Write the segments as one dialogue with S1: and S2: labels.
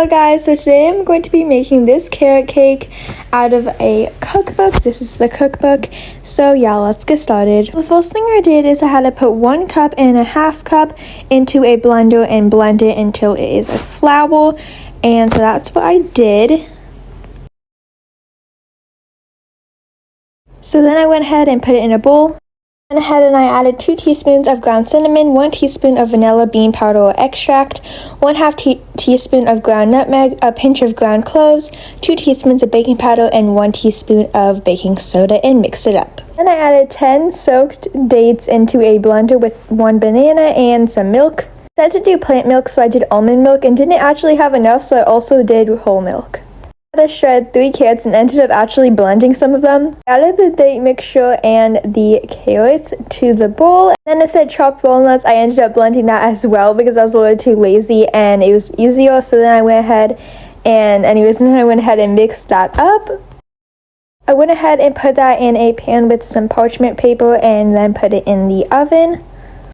S1: Hello guys, so today I'm going to be making this carrot cake out of a cookbook. This is the cookbook. So yeah, let's get started. The first thing I did is I had to put 1 cup and a half cup into a blender and blend it until it is a flour. And so that's what I did. So then I went ahead and put it in a bowl. Went ahead and I added 2 teaspoons of ground cinnamon, 1 teaspoon of vanilla bean powder or extract, 1/2 teaspoon of ground nutmeg, a pinch of ground cloves, 2 teaspoons of baking powder, and 1 teaspoon of baking soda, and mixed it up. Then I added 10 soaked dates into a blender with 1 banana and some milk. I said to do plant milk, so I did almond milk and didn't actually have enough, so I also did whole milk. I shredded 3 carrots and ended up actually blending some of them. I added the date mixture and the carrots to the bowl. Then I said chopped walnuts. I ended up blending that as well because I was a little too lazy and it was easier. So then I went ahead and mixed that up. I went ahead and put that in a pan with some parchment paper and then put it in the oven.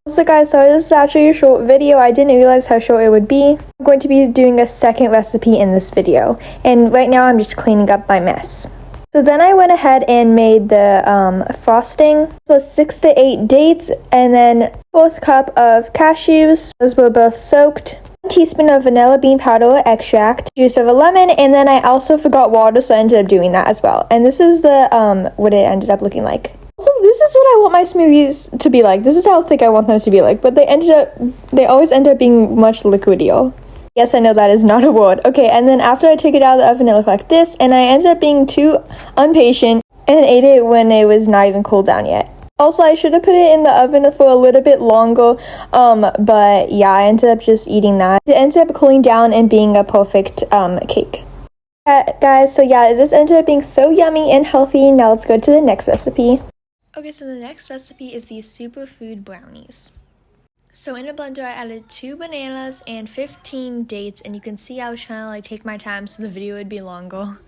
S1: Also guys, sorry this is actually a short video. I didn't realize how short it would be. I'm going to be doing a second recipe in this video. And right now I'm just cleaning up my mess. So then I went ahead and made the frosting. So 6 to 8 dates and then 1/4 cup of cashews. Those were both soaked. 1 teaspoon of vanilla bean powder or extract. Juice of a lemon, and then I also forgot water, so I ended up doing that as well. And this is the what it ended up looking like. So this is what I want my smoothies to be like. This is how thick I want them to be like, but they always end up being much liquidier. Yes, I know that is not a word. Okay, and then after I took it out of the oven, it looked like this, and I ended up being too impatient and ate it when it was not even cooled down yet. Also, I should have put it in the oven for a little bit longer, but yeah, I ended up just eating that. It ended up cooling down and being a perfect cake. Guys, so yeah, this ended up being so yummy and healthy. Now let's go to the next recipe. Okay, so the next recipe is these superfood brownies. So in a blender, I added 2 bananas and 15 dates, and you can see I was trying to take my time so the video would be longer.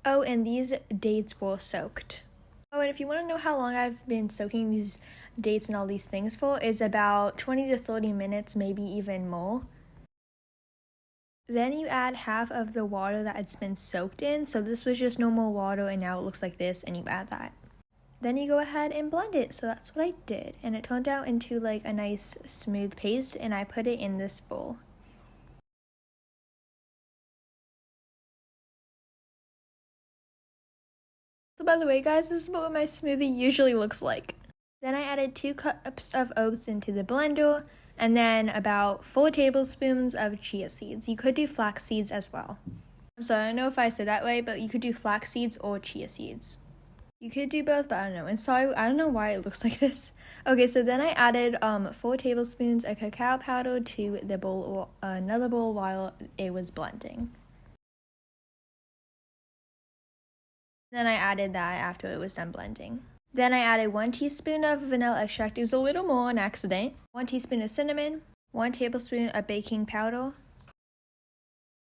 S1: Oh, and these dates were soaked. Oh, and if you want to know how long I've been soaking these dates and all these things for, is about 20 to 30 minutes, maybe even more. Then you add half of the water that it's been soaked in. So this was just normal water and now it looks like this, and you add that. Then you go ahead and blend it. So that's what I did. And it turned out into like a nice smooth paste, and I put it in this bowl. So by the way guys, this is what my smoothie usually looks like. Then I added 2 cups of oats into the blender, and then about 4 tablespoons of chia seeds. You could do flax seeds as well. I'm sorry, I don't know if I said that right, but you could do flax seeds or chia seeds. You could do both, but I don't know. And sorry, I don't know why it looks like this. Okay, so then I added 4 tablespoons of cacao powder to the bowl or another bowl while it was blending. Then I added that after it was done blending. Then I added 1 teaspoon of vanilla extract. It was a little more on accident. 1 teaspoon of cinnamon, 1 tablespoon of baking powder,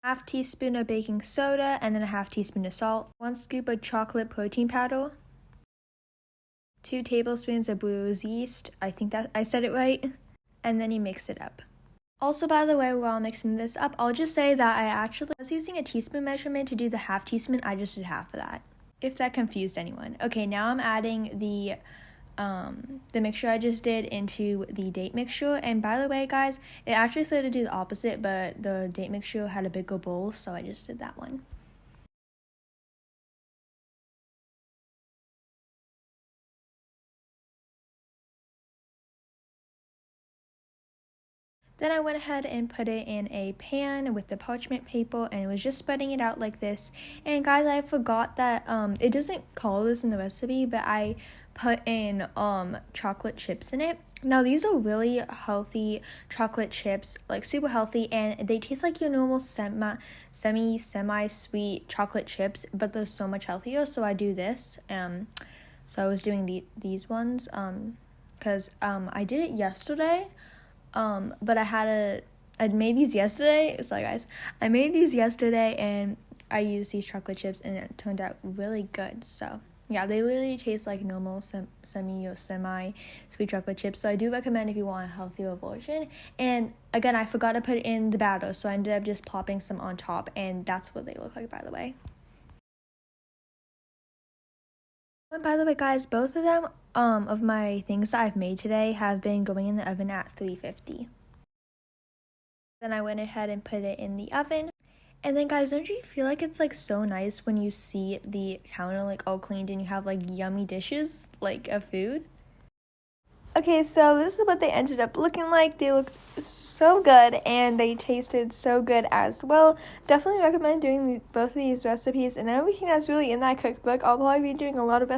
S1: 1/2 teaspoon of baking soda, and then a 1/2 teaspoon of salt, 1 scoop of chocolate protein powder, 2 tablespoons of brewers yeast. I think that I said it right. And then you mix it up. Also, by the way, while mixing this up, I'll just say that I was using a teaspoon measurement to do the 1/2 teaspoon. I just did half of that, if that confused anyone. Okay, now I'm adding the mixture I just did into the date mixture. And by the way guys, it actually said to do the opposite, but the date mixture had a bigger bowl, so I just did that one. Then I went ahead and put it in a pan with the parchment paper and was just spreading it out like this. And guys, I forgot that it doesn't call this in the recipe, but I put in chocolate chips in it. Now these are really healthy chocolate chips, like super healthy, and they taste like your normal semi-sweet chocolate chips, but they're so much healthier. So I do this. So I was doing these ones because I did it yesterday. But I made these yesterday. Sorry guys, I made these yesterday, and I used these chocolate chips and it turned out really good. So yeah, they literally taste like normal semi sweet chocolate chips. So I do recommend if you want a healthier version. And again, I forgot to put in the batter, so I ended up just plopping some on top, and that's what they look like, by the way. And by the way, guys, both of them of my things that I've made today have been going in the oven at 350. Then I went ahead and put it in the oven. And then, guys, don't you feel like it's like so nice when you see the counter like all cleaned and you have like yummy dishes like of food? Okay, so this is what they ended up looking like. They looked so good and they tasted so good as well. Definitely recommend doing both of these recipes and everything that's really in that cookbook. I'll probably be doing a lot of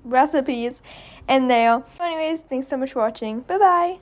S1: recipes in there. Anyways, thanks so much for watching. Bye bye.